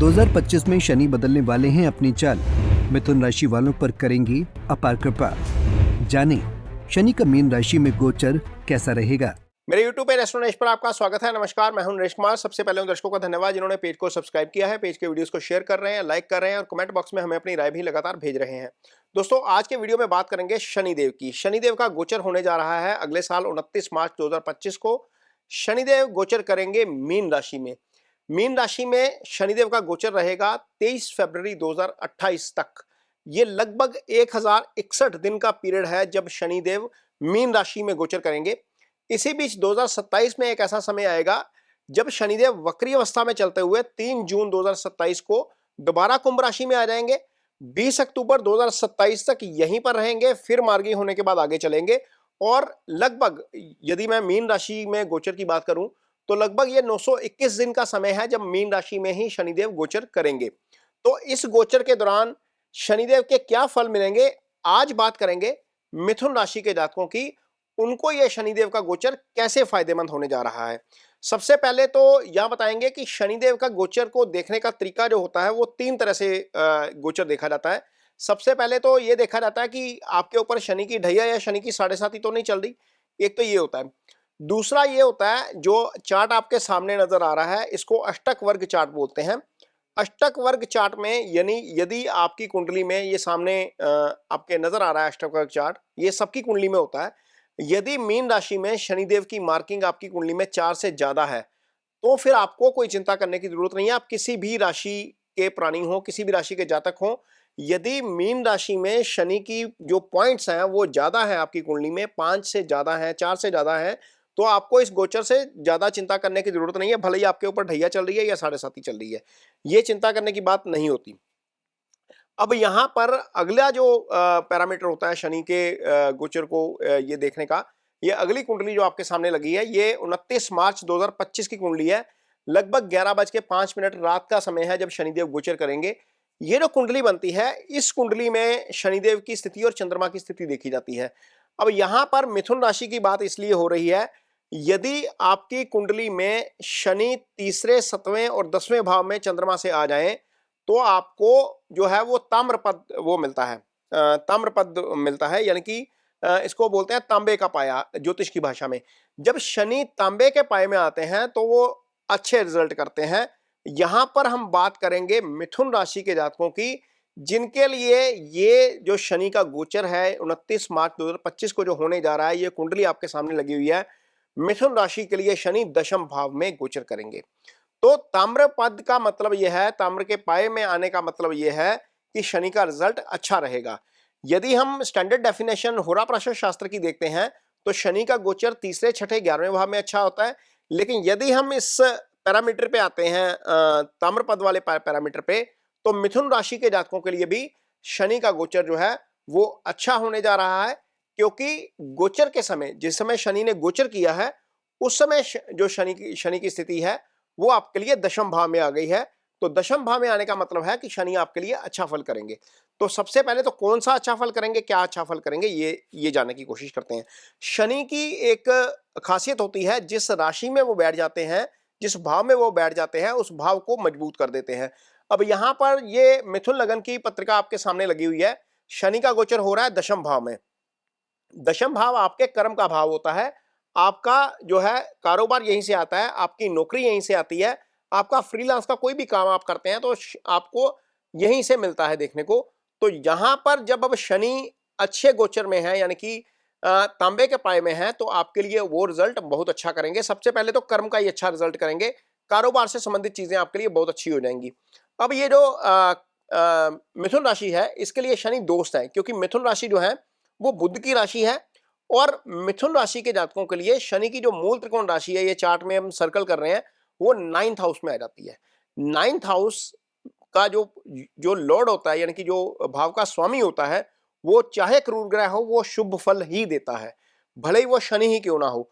2025 में शनि बदलने वाले हैं अपनी चाल। मिथुन राशि वालों पर करेंगी अपार कृपा। जानें शनि का मीन राशि में गोचर कैसा रहेगा। मेरे YouTube पे एस्ट्रोनॉलेज पर आपका स्वागत है। नमस्कार, मैं हूं नरेश कुमार। सबसे पहले उन दर्शकों का धन्यवाद जिन्होंने पेज को सब्सक्राइब किया है, पेज के वीडियोस को शेयर कर रहे हैं, लाइक कर रहे हैं और कमेंट बॉक्स में हमें अपनी राय भी लगातार भेज रहे हैं। दोस्तों, आज के वीडियो में बात करेंगे शनिदेव की। शनिदेव का गोचर होने जा रहा है अगले साल 29 मार्च 2025 को। शनिदेव गोचर करेंगे मीन राशि में। मीन राशि में शनिदेव का गोचर रहेगा 23 फरवरी 2028 तक। ये लगभग 1061 दिन का पीरियड है जब शनिदेव मीन राशि में गोचर करेंगे। इसी बीच 2027 में एक ऐसा समय आएगा जब शनिदेव वक्री अवस्था में चलते हुए 3 जून 2027 को दोबारा कुंभ राशि में आ जाएंगे। 20 अक्टूबर 2027 तक यहीं पर रहेंगे, फिर मार्गी होने के बाद आगे चलेंगे और लगभग, यदि मैं मीन राशि में गोचर की बात करूं तो लगभग ये 921 दिन का समय है जब मीन राशि में ही शनिदेव गोचर करेंगे। तो इस गोचर के दौरान शनिदेव के क्या फल मिलेंगे, आज बात करेंगे मिथुन राशि के जातकों की। उनको यह शनिदेव का गोचर कैसे फायदेमंद होने जा रहा है। सबसे पहले तो यह बताएंगे कि शनिदेव का गोचर को देखने का तरीका जो होता है वो 3 तरह से गोचर देखा जाता है। सबसे पहले तो ये देखा जाता है कि आपके ऊपर शनि की ढैया या शनि की 7.5 तो नहीं चल रही। एक तो ये होता है। दूसरा ये होता है, जो चार्ट आपके सामने नजर आ रहा है इसको अष्टक वर्ग चार्ट बोलते हैं। अष्टक वर्ग चार्ट में यानी यदि आपकी कुंडली में ये सामने आपके नजर आ रहा है अष्टक वर्ग चार्ट, ये सबकी कुंडली में होता है। यदि मीन राशि में शनिदेव की मार्किंग आपकी कुंडली में 4 से ज्यादा है तो फिर आपको कोई चिंता करने की जरूरत नहीं है। आप किसी भी राशि के प्राणी हो, किसी भी राशि के जातक हो, यदि मीन राशि में शनि की जो पॉइंट्स हैं वो ज्यादा है आपकी कुंडली में, 5 से ज्यादा है, 4 से ज्यादा है, तो आपको इस गोचर से ज्यादा चिंता करने की जरूरत नहीं है। भले ही आपके ऊपर ढैया चल रही है या 7.5 चल रही है, ये चिंता करने की बात नहीं होती। अब यहाँ पर अगला जो पैरामीटर होता है शनि के गोचर को ये देखने का, ये अगली कुंडली जो आपके सामने लगी है ये 29 मार्च 2025 की कुंडली है। लगभग 11:05 रात का समय है जब शनिदेव गोचर करेंगे। ये जो कुंडली बनती है, इस कुंडली में शनिदेव की स्थिति और चंद्रमा की स्थिति देखी जाती है। अब यहाँ पर मिथुन राशि की बात इसलिए हो रही है, यदि आपकी कुंडली में शनि तीसरे, 7वें और 10वें भाव में चंद्रमा से आ जाए तो आपको जो है वो ताम्रपद वो मिलता है, ताम्रपद मिलता है, यानी कि इसको बोलते हैं तांबे का पाया ज्योतिष की भाषा में। जब शनि तांबे के पाए में आते हैं तो वो अच्छे रिजल्ट करते हैं। यहां पर हम बात करेंगे मिथुन राशि के जातकों की, जिनके लिए ये जो शनि का गोचर है 29 मार्च 2025 को जो होने जा रहा है, ये कुंडली आपके सामने लगी हुई है। मिथुन राशि के लिए शनि दशम भाव में गोचर करेंगे। तो ताम्र पद का मतलब यह है, ताम्र के पाए में आने का मतलब यह है कि शनि का रिजल्ट अच्छा रहेगा। यदि हम स्टैंडर्ड डेफिनेशन होरा प्राशर शास्त्र की देखते हैं तो शनि का गोचर तीसरे, छठे, 11वें भाव में अच्छा होता है। लेकिन यदि हम इस पैरामीटर पे आते हैं, ताम्र पद वाले पैरामीटर पे, तो मिथुन राशि के जातकों के लिए भी शनि का गोचर जो है वो अच्छा होने जा रहा है। क्योंकि गोचर के समय, जिस समय शनि ने गोचर किया है, उस समय जो शनि की स्थिति है वो आपके लिए दशम भाव में आ गई है। तो दशम भाव में आने का मतलब है कि शनि आपके लिए अच्छा फल करेंगे। तो सबसे पहले तो कौन सा अच्छा फल करेंगे, क्या अच्छा फल करेंगे, ये जानने की कोशिश करते हैं। शनि की एक खासियत होती है, जिस राशि में वो बैठ जाते हैं, जिस भाव में वो बैठ जाते हैं, उस भाव को मजबूत कर देते हैं। अब यहां पर ये मिथुन लगन की पत्रिका आपके सामने लगी हुई है। शनि का गोचर हो रहा है दशम भाव में। दशम भाव आपके कर्म का भाव होता है। आपका जो है कारोबार यहीं से आता है, आपकी नौकरी यहीं से आती है, आपका फ्रीलांस का कोई भी काम आप करते हैं तो आपको यहीं से मिलता है देखने को। तो यहां पर जब अब शनि अच्छे गोचर में है, यानी कि तांबे के पाए में है, तो आपके लिए वो रिजल्ट बहुत अच्छा करेंगे। सबसे पहले तो कर्म का ही अच्छा रिजल्ट करेंगे, कारोबार से संबंधित चीजें आपके लिए बहुत अच्छी हो जाएंगी। अब ये जो मिथुन राशि है, इसके लिए शनि दोस्त है, क्योंकि मिथुन राशि जो है वो बुध की राशि है। और मिथुन राशि के जातकों के लिए शनि की जो मूल त्रिकोण राशि है, ये चार्ट में हम सर्कल कर रहे हैं, वो 9th हाउस में आ जाती है। 9th हाउस का जो जो लॉर्ड होता है, यानी कि जो भाव का स्वामी होता है, वो चाहे क्रूर ग्रह हो, वो शुभ फल ही देता है, भले ही वो शनि ही क्यों ना हो।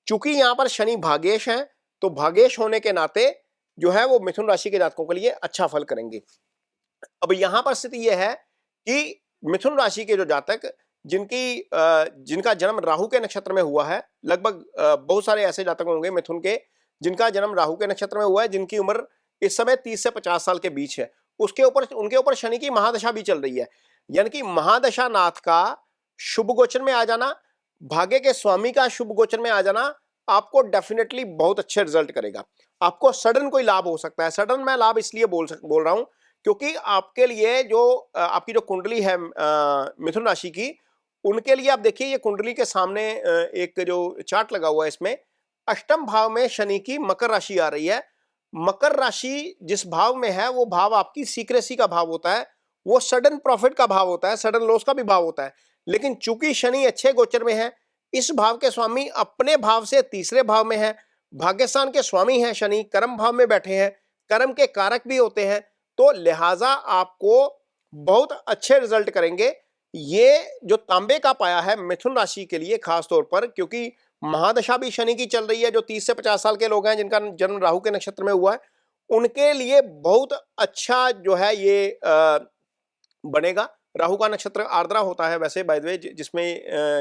चूंकि यहाँ पर शनि भागेश है, तो भागेश होने के नाते जो है वो मिथुन राशि के जातकों के लिए अच्छा फल करेंगे। अब यहां पर स्थिति यह है कि मिथुन राशि के जो जातक जिनका जन्म राहु के नक्षत्र में हुआ है, लगभग बहुत सारे ऐसे जातक होंगे मिथुन के जिनका जन्म राहु के नक्षत्र में हुआ है, जिनकी उम्र इस समय 30 से 50 साल के बीच है। उसके ऊपर उनके ऊपर शनि की महादशा भी चल रही है, यानी कि महादशा नाथ का शुभ गोचर में आ जाना, भाग्य के स्वामी का शुभ गोचर में आ जाना आपको डेफिनेटली बहुत अच्छे रिजल्ट करेगा। आपको सडन कोई लाभ हो सकता है। सडन मैं लाभ इसलिए बोल रहा हूं क्योंकि आपके लिए जो आपकी जो कुंडली है मिथुन राशि की, उनके लिए आप देखिए ये कुंडली के सामने एक जो चार्ट लगा हुआ है, इसमें अष्टम भाव में शनि की मकर राशि आ रही है। मकर राशि जिस भाव में है वो भाव आपकी सीक्रेसी का भाव होता है, वो सडन प्रॉफिट का भाव होता है, सडन लॉस का भी भाव होता है। लेकिन चूंकि शनि अच्छे गोचर में है, इस भाव के स्वामी अपने भाव से तीसरे भाव में है, भाग्यस्थान के स्वामी हैं शनि, कर्म भाव में बैठे हैं, कर्म के कारक भी होते हैं, तो लिहाजा आपको बहुत अच्छे रिजल्ट करेंगे। ये जो तांबे का पाया है मिथुन राशि के लिए खास तौर पर, क्योंकि महादशा भी शनि की चल रही है, जो 30 से 50 साल के लोग हैं जिनका जन्म राहु के नक्षत्र में हुआ है, उनके लिए बहुत अच्छा जो है ये बनेगा। राहु का नक्षत्र आर्द्रा होता है वैसे बाय द वे, जिसमें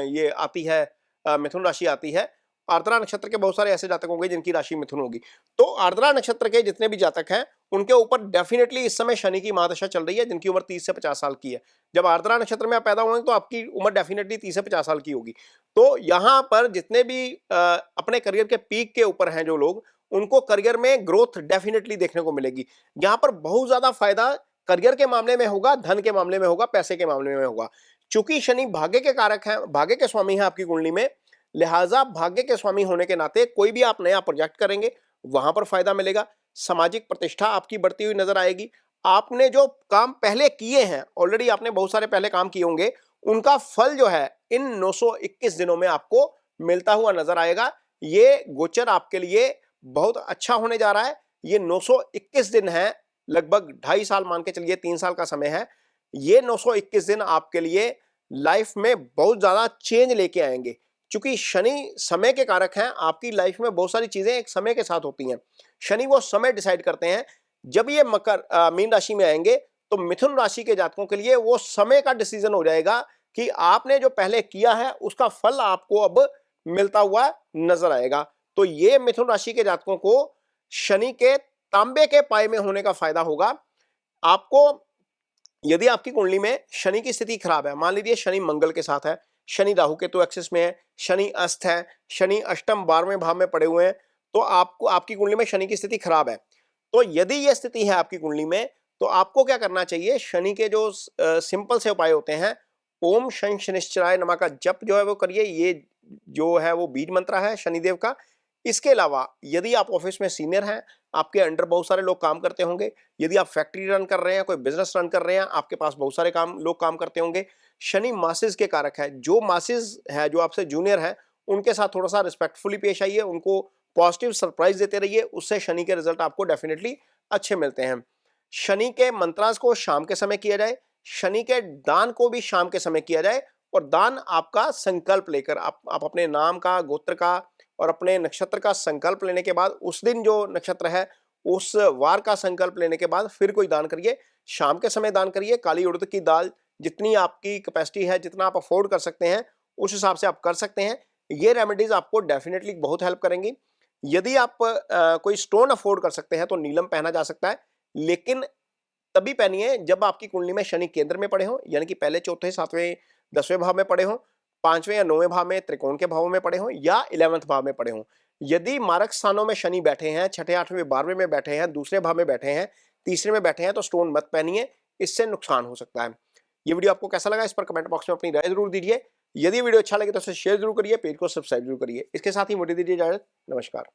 ये आती है मिथुन राशि आती है। आर्द्रा नक्षत्र के बहुत सारे ऐसे जातक होंगे जिनकी राशि मिथुन होगी। तो आर्द्रा नक्षत्र के जितने भी जातक हैं उनके ऊपर डेफिनेटली इस समय शनि की महादशा चल रही है, जिनकी उम्र 30 से 50 साल की है। जब आर्द्रा नक्षत्र में आप पैदा होंगे तो आपकी उम्र डेफिनेटली 30 से 50 साल की होगी। तो यहाँ पर जितने भी अपने करियर के पीक के ऊपर हैं जो लोग, उनको करियर में ग्रोथ डेफिनेटली देखने को मिलेगी। यहाँ पर बहुत ज्यादा फायदा करियर के मामले में होगा, धन के मामले में होगा, पैसे के मामले में होगा। चूंकि शनि भाग्य के कारक हैं, भाग्य के स्वामी हैं आपकी कुंडली में, लिहाजा भाग्य के स्वामी होने के नाते कोई भी आप नया प्रोजेक्ट करेंगे वहां पर फायदा मिलेगा। सामाजिक प्रतिष्ठा आपकी बढ़ती हुई नजर आएगी। आपने जो काम पहले किए हैं, ऑलरेडी आपने बहुत सारे पहले काम किए होंगे, उनका फल जो है इन 921 दिनों में आपको मिलता हुआ नजर आएगा। ये गोचर आपके लिए बहुत अच्छा होने जा रहा है। ये 921 दिन है, लगभग 2.5 साल मान के चलिए, 3 साल का समय है। ये 921 दिन आपके लिए लाइफ में बहुत ज्यादा चेंज लेके आएंगे। चूंकि शनि समय के कारक हैं, आपकी लाइफ में बहुत सारी चीजें एक समय के साथ होती हैं। शनि वो समय डिसाइड करते हैं। जब ये मीन राशि में आएंगे तो मिथुन राशि के जातकों के लिए वो समय का डिसीजन हो जाएगा कि आपने जो पहले किया है उसका फल आपको अब मिलता हुआ नजर आएगा। तो ये मिथुन राशि के जातकों को शनि के तांबे के पाए में होने का फायदा होगा। आपको यदि आपकी कुंडली में शनि की स्थिति खराब है, मान लीजिए शनि मंगल के साथ है, शनि राहु केतु एक्सिस में है, शनि अस्त है, शनि अष्टम 12वें भाव में पड़े हुए हैं, तो आपको आपकी कुंडली में शनि की स्थिति खराब है। तो यदि यह स्थिति है आपकी कुंडली में, तो आपको क्या करना चाहिए, शनि के जो सिंपल से उपाय होते हैं, ओम शनि शनिश्चराय नमः का जप जो है वो करिए। ये जो है वो बीज मंत्र है शनिदेव का। इसके अलावा यदि आप ऑफिस में सीनियर हैं, आपके अंडर बहुत सारे लोग काम करते होंगे, यदि आप फैक्ट्री रन कर रहे हैं, कोई बिजनेस रन कर रहे हैं, आपके पास बहुत सारे लोग काम करते होंगे। शनि मासेस के कारक है। जो मासेस है, जो आपसे जूनियर है, उनके साथ थोड़ा सा रिस्पेक्टफुली पेश आइए, उनको पॉजिटिव सरप्राइज देते रहिए, उससे शनि के रिजल्ट आपको डेफिनेटली अच्छे मिलते हैं। शनि के मंत्रास को शाम के समय किया जाए, शनि के दान को भी शाम के समय किया जाए, और दान आपका संकल्प लेकर आप अपने नाम का, गोत्र का और अपने नक्षत्र का संकल्प लेने के बाद, उस दिन जो नक्षत्र है उस वार का संकल्प लेने के बाद फिर कोई दान करिए। शाम के समय दान करिए। काली उड़द की दाल, जितनी आपकी कैपेसिटी है, जितना आप अफोर्ड कर सकते हैं, उस हिसाब से आप कर सकते हैं। ये रेमेडीज आपको डेफिनेटली बहुत हेल्प करेंगी। यदि आप कोई स्टोन अफोर्ड कर सकते हैं तो नीलम पहना जा सकता है, लेकिन तभी पहनिए जब आपकी कुंडली में शनि केंद्र में पड़े हो, यानी कि पहले, चौथे, 7वें, 10वें भाव में पड़े हो, 5वें या 9वें भाव में त्रिकोण के भावों में पड़े हो, या 11वें भाव में पड़े हो। यदि मारक स्थानों में शनि बैठे हैं, 6ठे, 8वें, 12वें में बैठे हैं, दूसरे भाव में बैठे हैं, तीसरे में बैठे हैं, तो स्टोन मत पहनिए, इससे नुकसान हो सकता है। ये वीडियो आपको कैसा लगा, इस पर कमेंट बॉक्स में अपनी राय जरूर दीजिए। यदि वीडियो अच्छा लगे तो उसे शेयर जरूर करिए, पेज को सब्सक्राइब जरूर करिए। इसके साथ ही मुझे दीजिए इजाजत। नमस्कार।